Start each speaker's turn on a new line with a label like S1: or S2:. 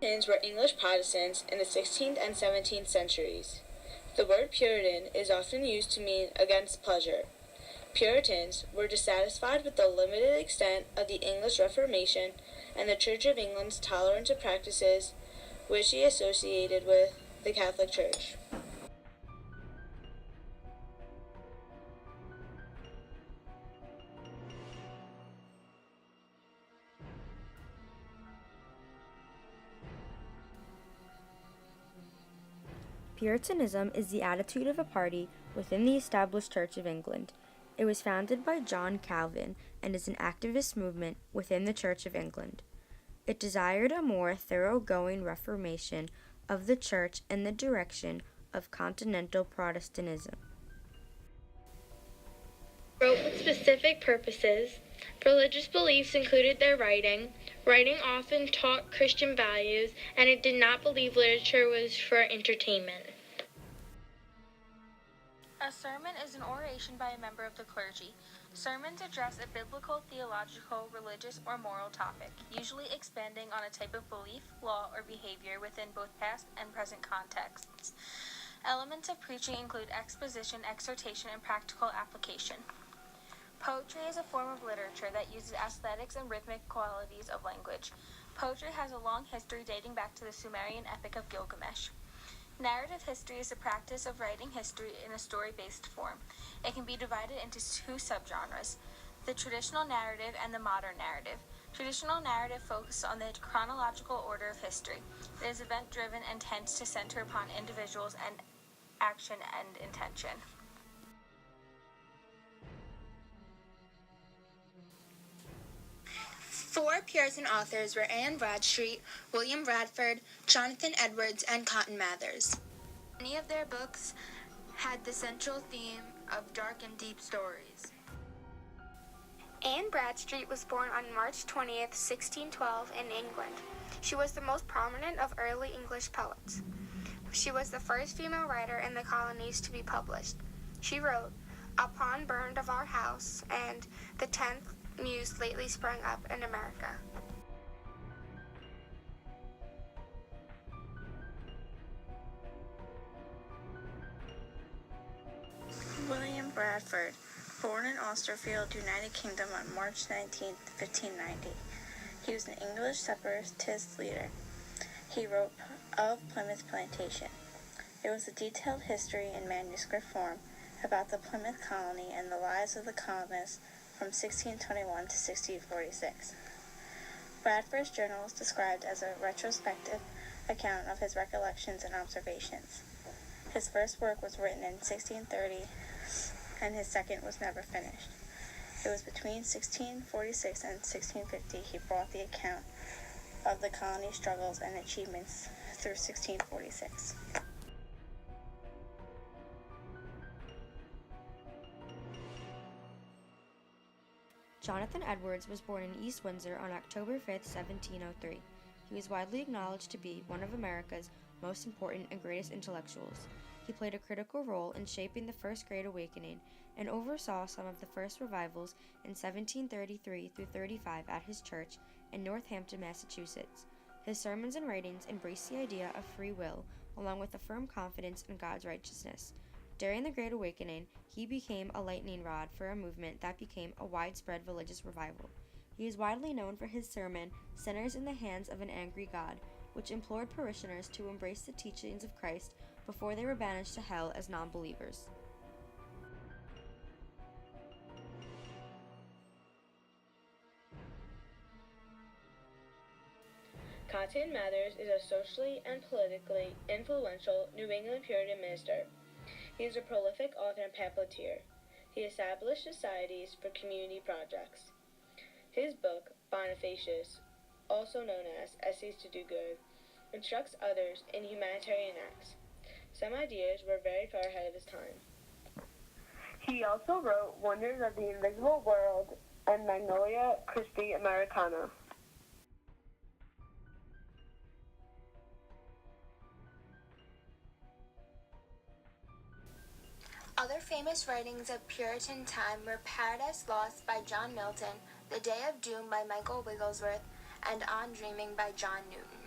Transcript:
S1: Puritans were English Protestants in the 16th and 17th centuries. The word Puritan is often used to mean against pleasure. Puritans were dissatisfied with the limited extent of the English Reformation and the Church of England's tolerance of practices which she associated with the Catholic Church.
S2: Puritanism is the attitude of a party within the established Church of England. It was founded by John Calvin and is an activist movement within the Church of England. It desired a more thoroughgoing reformation of the Church in the direction of continental Protestantism.
S3: Wrote with specific purposes. Religious beliefs included their writing. Writing often taught Christian values, and it did not believe literature was for entertainment.
S4: A sermon is an oration by a member of the clergy. Sermons address a biblical, theological, religious, or moral topic, usually expanding on a type of belief, law, or behavior within both past and present contexts. Elements of preaching include exposition, exhortation, and practical application. Poetry is a form of literature that uses aesthetics and rhythmic qualities of language. Poetry has a long history dating back to the Sumerian epic of Gilgamesh. Narrative history is the practice of writing history in a story-based form. It can be divided into two subgenres, the traditional narrative and the modern narrative. Traditional narrative focuses on the chronological order of history. It is event-driven and tends to center upon individuals and action and intention.
S5: Four Puritan authors were Anne Bradstreet, William Bradford, Jonathan Edwards, and Cotton Mathers. Many of their books had the central theme of dark and deep stories.
S6: Anne Bradstreet was born on March 20th, 1612 in England. She was the most prominent of early English poets. She was the first female writer in the colonies to be published. She wrote, "Upon burned of our house," and "The 10th Muse lately sprung up in America."
S7: William Bradford, born in Austerfield, United Kingdom on March 19, 1590. He was an English separatist leader. He wrote of Plymouth Plantation. It was a detailed history in manuscript form about the Plymouth colony and the lives of the colonists from 1621 to 1646. Bradford's journal is described as a retrospective account of his recollections and observations. His first work was written in 1630, and his second was never finished. It was between 1646 and 1650 he brought the account of the colony's struggles and achievements through 1646.
S2: Jonathan Edwards was born in East Windsor on October 5, 1703. He was widely acknowledged to be one of America's most important and greatest intellectuals. He played a critical role in shaping the First Great Awakening and oversaw some of the first revivals in 1733 through 35 at his church in Northampton, Massachusetts. His sermons and writings embraced the idea of free will, along with a firm confidence in God's righteousness. During the Great Awakening, he became a lightning rod for a movement that became a widespread religious revival. He is widely known for his sermon, "Sinners in the Hands of an Angry God," which implored parishioners to embrace the teachings of Christ before they were banished to hell as non-believers.
S1: Cotton Mathers is a socially and politically influential New England Puritan minister. He is a prolific author and pamphleteer. He established societies for community projects. His book, Bonifacius, also known as Essays to Do Good, instructs others in humanitarian acts. Some ideas were very far ahead of his time.
S8: He also wrote Wonders of the Invisible World and Magnolia Christi Americana.
S5: Other famous writings of Puritan time were Paradise Lost by John Milton, The Day of Doom by Michael Wigglesworth, and On Dreaming by John Newton.